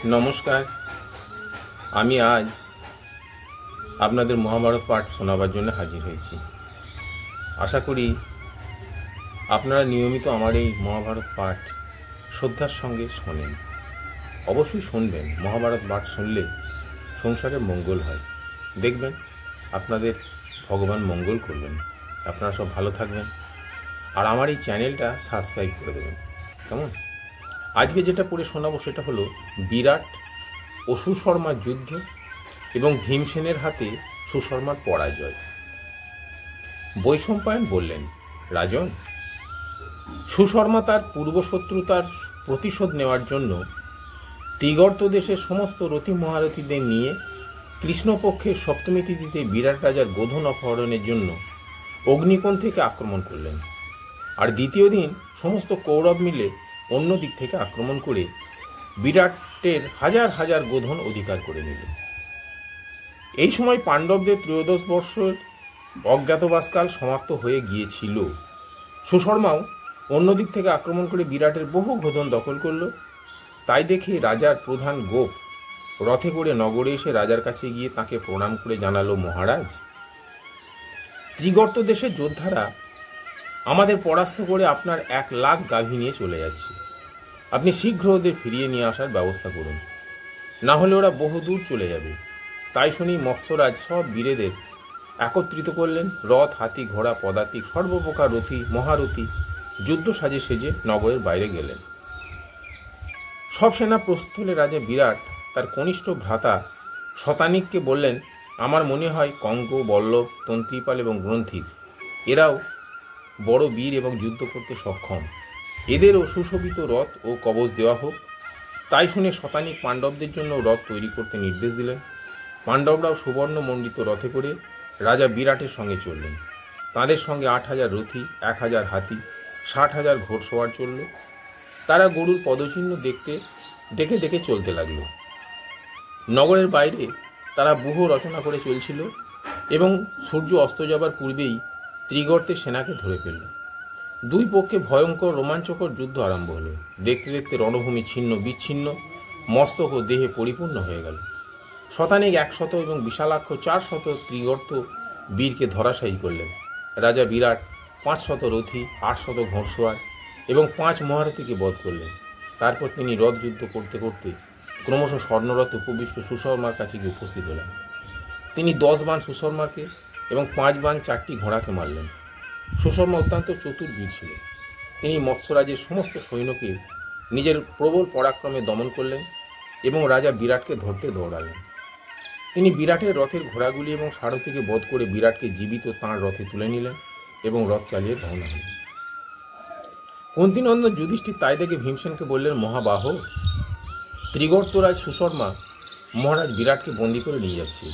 নমস্কার। আমি আজ আপনাদের মহাভারত পাঠ শোনাবার জন্য হাজির হয়েছি। আশা করি আপনারা নিয়মিত আমার এই মহাভারত পাঠ শ্রদ্ধার সঙ্গে শোনেন। অবশ্যই শুনবেন। মহাভারত পাঠ শুনলে সংসারে মঙ্গল হয়। দেখবেন আপনাদের ভগবান মঙ্গল করবেন। আপনারা সব ভালো থাকবেন। আর আমার এই চ্যানেলটা সাবস্ক্রাইব করে দেবেন। কেমন? আজকে যেটা পড়ে শোনাবো সেটা হলো বিরাট ও সুশর্মার যুদ্ধ এবং ভীমসেনের হাতে সুশর্মার পরাজয়। বৈশম্পায়ন বললেন, রাজন, সুশর্মা তার পূর্বশত্রুতার প্রতিশোধ নেওয়ার জন্য ত্রিগর্ত দেশের সমস্ত রথী মহারথীদের নিয়ে কৃষ্ণপক্ষের সপ্তমী তিথিতে বিরাট রাজার গোধন অপহরণের জন্য অগ্নিকোণ থেকে আক্রমণ করলেন। আর দ্বিতীয় দিন সমস্ত কৌরব মিলে অন্য দিক থেকে আক্রমণ করে বিরাটের হাজার হাজার গোধন অধিকার করে নিল। এই সময় পাণ্ডবদের 13 বর্ষের অজ্ঞাতবাসকাল সমাপ্ত হয়ে গিয়েছিল। সুশর্মাও অন্য দিক থেকে আক্রমণ করে বিরাটের বহু গোধন দখল করল। তাই দেখে রাজার প্রধান গোপ রথে করে নগরে এসে রাজার কাছে গিয়ে তাকে প্রণাম করে জানালো, মহারাজ, ত্রিগর্ত দেশের যোদ্ধারা আমাদের পরাস্ত করে আপনার 1 লাখ গাভী নিয়ে চলে যাচ্ছে। আপনি শীঘ্র ওদের ফিরিয়ে নিয়ে আসার ব্যবস্থা করুন, না হলে ওরা বহুদূর চলে যাবে। তাই শুনি মৎস্যরাজ সব বীরেদের একত্রিত করলেন। রথ, হাতি, ঘোড়া, পদাতিক সর্বপ্রকার রথী মহারথী যুদ্ধ সাজে সেজে নগরের বাইরে গেলেন। সব সেনা প্রস্তুত হলে রাজা বিরাট তার কনিষ্ঠ ভ্রাতা শতানিককে বললেন, আমার মনে হয় কঙ্গ, বল্লভ, তন্ত্রীপাল এবং গ্রন্থিক এরাও বড় বীর এবং যুদ্ধ করতে সক্ষম। এদেরও সুশোভিত রথ ও কবচ দেওয়া হোক। তাই শুনে শতানিক পাণ্ডবদের জন্য রথ তৈরি করতে নির্দেশ দিলেন। পাণ্ডবরাও সুবর্ণ মণ্ডিত রথে করে রাজা বিরাটের সঙ্গে চললেন। তাদের সঙ্গে 8,000 রথী, 1,000 হাতি, 60,000 ঘোড়সওয়ার চলল। তারা গরুর পদচিহ্ন দেখে দেখে চলতে লাগল। নগরের বাইরে তারা ব্যূহ রচনা করে চলছিল এবং সূর্য অস্ত যাবার পূর্বেই ত্রিগর্তের সেনাকে ধরে ফেলল। দুই পক্ষে ভয়ঙ্কর রোমাঞ্চকর যুদ্ধ আরম্ভ হলো। দেখতে দেখতে রণভূমি ছিন্ন বিচ্ছিন্ন, মস্তক ও দেহে পরিপূর্ণ হয়ে গেল। শতানিক 100 এবং বিশালাক্ষ 400 ত্রিগর্ত বীরকে ধরাশায়ী করলেন। রাজা বিরাট 500 রথী, 800 ঘোড়সওয়ার এবং 5 মহারথীকে বধ করলেন। তারপর তিনি রথ যুদ্ধ করতে করতে ক্রমশ স্বর্ণরথ উপবিষ্ট সুশর্মার কাছে গিয়ে উপস্থিত হলেন। তিনি 10 বাণ সুশর্মাকে এবং 5 বাণ 4টি ঘোড়াকে মারলেন। সুশর্মা অত্যন্ত চতুর বীর ছিলেন। তিনি মৎস্যরাজের সমস্ত সৈন্যকে নিজের প্রবল পরাক্রমে দমন করলেন এবং রাজা বিরাটকে ধরতে দৌড়ালেন। তিনি বিরাটের রথের ঘোড়াগুলি এবং সারথীকে বধ করে বিরাটকে জীবিত তাঁর রথে তুলে নিলেন এবং রথ চালিয়ে রওনা হলেন। কুন্তিনন্দন যুধিষ্ঠির তাই দেখে ভীমসেনকে বললেন, মহাবাহ, ত্রিগর্তরাজ সুশর্মা মহারাজ বিরাটকে বন্দী করে নিয়ে যাচ্ছে।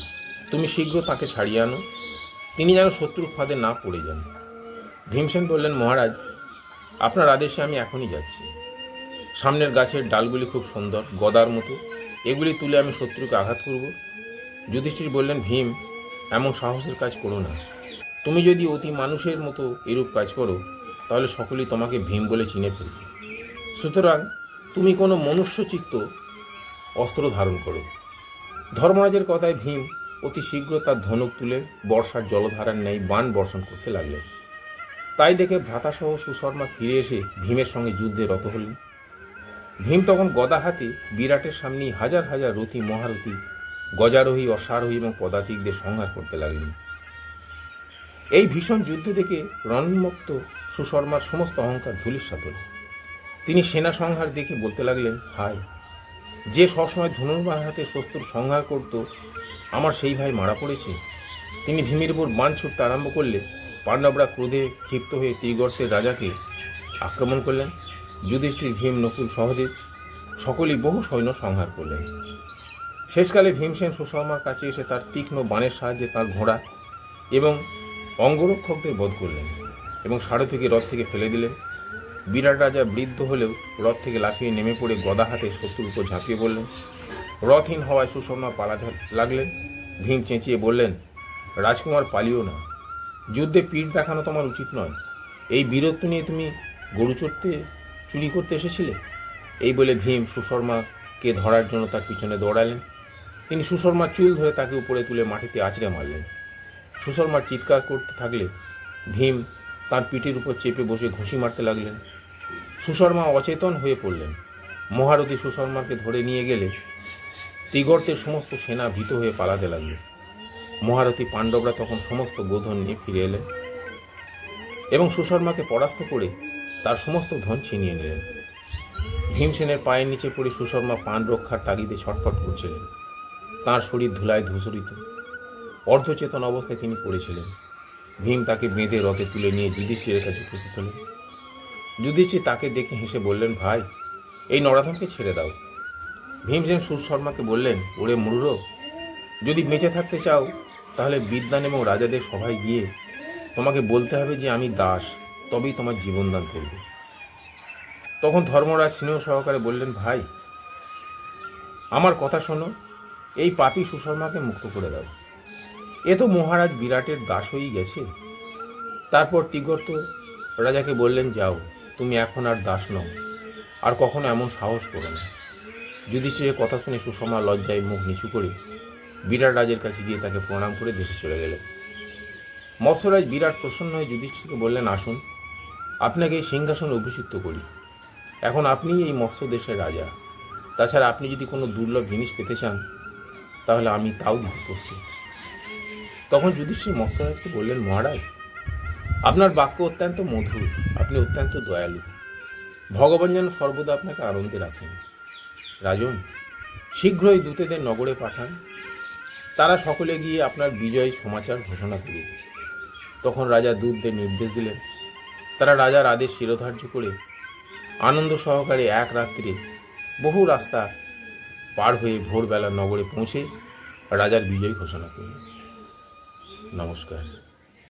তুমি শীঘ্র তাকে ছাড়িয়ে আনো, তিনি যেন শত্রুর ফাঁদে না পড়ে যান। ভীমসেন বললেন, মহারাজ, আপনার আদেশে আমি এখনই যাচ্ছি। সামনের গাছের ডালগুলি খুব সুন্দর, গদার মতো, এগুলি তুলে আমি শত্রুকে আঘাত করব। যুধিষ্ঠির বললেন, ভীম, এমন সাহসের কাজ করো না। তুমি যদি অতি মানুষের মতো এরূপ কাজ করো তাহলে সকলেই তোমাকে ভীম বলে চিনে ফেলবে। সুতরাং তুমি কোনো মনুষ্যচিত্ত অস্ত্র ধারণ করো। ধর্মরাজের কথায় ভীম অতি শীঘ্র তার ধনুক তুলে বর্ষার জলধারার ন্যায় বাণ বর্ষণ করতে লাগলেন। তাই দেখে ভ্রাতাসহ সুশর্মা ফিরে এসে ভীমের সঙ্গে যুদ্ধে রত হলেন। ভীম তখন গদা হাতে বিরাটের সামনেই হাজার হাজার রথী মহারথী, গজারোহী, অশ্বারোহী এবং পদাতিকদের সংহার করতে লাগলেন। এই ভীষণ যুদ্ধ দেখে রণমুক্ত সুশর্মার সমস্ত অহংকার ধূলিসাৎ হল। তিনি সেনা সংহার দেখে বলতে লাগলেন, হায়, যে সবসময় ধনুর্বাণ হাতে শত্রুর সংহার করত, আমার সেই ভাই মারা পড়েছে। তিনি ভীমের উপর বাণ ছুটতে আরম্ভ করলে পাণ্ডবরা ক্রোধে ক্ষিপ্ত হয়ে ত্রিগর্তের রাজাকে আক্রমণ করলেন। যুধিষ্ঠির, ভীম, নকুল, সহদেব সকলেই বহু সৈন্য সংহার করলেন। শেষকালে ভীমসেন সুশর্মার কাছে এসে তার তীক্ষ্ণ বাণের সাহায্যে তার ঘোড়া এবং অঙ্গরক্ষকদের বধ করলেন এবং সারথীকে রথ থেকে ফেলে দিলেন। বিরাট রাজা বৃদ্ধ হলেও রথ থেকে লাফিয়ে নেমে পড়ে গদা হাতে শত্রুর উপর ঝাঁপিয়ে পড়লেন। রথহীন হওয়ায় সুশর্মা পালাতে লাগলেন। ভীম চেঁচিয়ে বললেন, রাজকুমার, পালিও না। যুদ্ধে পিঠ দেখানো তোমার উচিত নয়। এই বীরত্ব নিয়ে তুমি গরু চড়তে চুরি করতে এসেছিলে? এই বলে ভীম সুশর্মা কে ধরার জন্য তার পিছনে দৌড়ালেন। তিনি সুশর্মার চুল ধরে তাকে উপরে তুলে মাটিতে আছড়ে মারলেন। সুশর্মার চিৎকার করতে থাকলে ভীম তার পিঠের উপর চেপে বসে ঘুষি মারতে লাগলেন। সুশর্মা অচেতন হয়ে পড়লেন। মহারথী সুশর্মাকে ধরে নিয়ে গেলে ত্রিগর্তের সমস্ত সেনা ভীত হয়ে পালাতে লাগল। মহারথী পাণ্ডবরা তখন সমস্ত গোধন নিয়ে ফিরে এলেন এবং সুশর্মাকে পরাস্ত করে তার সমস্ত ধন ছিনিয়ে নিলেন। ভীমসেনের পায়ের নিচে পড়ে সুশর্মা প্রাণ রক্ষার তাগিদে ছটফট করছিলেন। তাঁর শরীর ধুলায় ধূসরিত, অর্ধচেতন অবস্থায় তিনি পড়েছিলেন। ভীম তাকে বেঁধে রথে তুলে নিয়ে যুধিষ্ঠিরের কাছে উপস্থিত হলেন। যুধিষ্ঠির তাকে দেখে হেসে বললেন, ভাই, এই নরাধমকে ছেড়ে দাও। ভীমসেন সুশর্মাকে বললেন, ওরে মূঢ়, যদি বেঁচে থাকতে চাও তাহলে বিদ্বান এবং রাজাদের সভায় গিয়ে তোমাকে বলতে হবে যে আমি দাস, তবেই তোমার জীবনদান করব। তখন ধর্মরাজ স্নেহ সহকারে বললেন, ভাই, আমার কথা শোনো, এই পাপী সুশর্মাকে মুক্ত করে দাও। এ তো মহারাজ বিরাটের দাস হয়েই গেছে। তারপর ত্রিগর্ত রাজাকে বললেন, যাও, তুমি এখন আর দাস নও, আর কখনো এমন সাহস করো না। যুধিষ্ঠিরের কথা শুনে সুশর্মা লজ্জায় মুখ নিচু করে বিরাট রাজের কাছে গিয়ে তাকে প্রণাম করে দেশে চলে গেলেন। মৎস্যরাজ বিরাট প্রসন্ন হয়ে যুধিষ্ঠিরকে বললেন, আসুন, আপনাকে এই সিংহাসনে অভিষিক্ত করি। এখন আপনিই এই মৎস্য দেশের রাজা। তাছাড়া আপনি যদি কোনো দুর্লভ জিনিস পেতে চান তাহলে আমি তাও দিতে প্রস্তুত। তখন যুধিষ্ঠির মৎস্যরাজকে বললেন, মহারাজ, আপনার বাক্য অত্যন্ত মধুর, আপনি অত্যন্ত দয়ালু। ভগবান যেন সর্বদা আপনাকে আনন্দে রাখেন। রাজন, শীঘ্রই দূতেদের নগরে পাঠান, তারা সকলে গিয়ে আপনার বিজয় সমাচার ঘোষণা করুক। তখন রাজা দূতদের নির্দেশ দিলেন। তারা রাজার আদেশ শিরোধার্য করে আনন্দ সহকারে এক রাত্রে বহু রাস্তা পার হয়ে ভোরবেলা নগরে পৌঁছে রাজার বিজয় ঘোষণা করলেন। নমস্কার।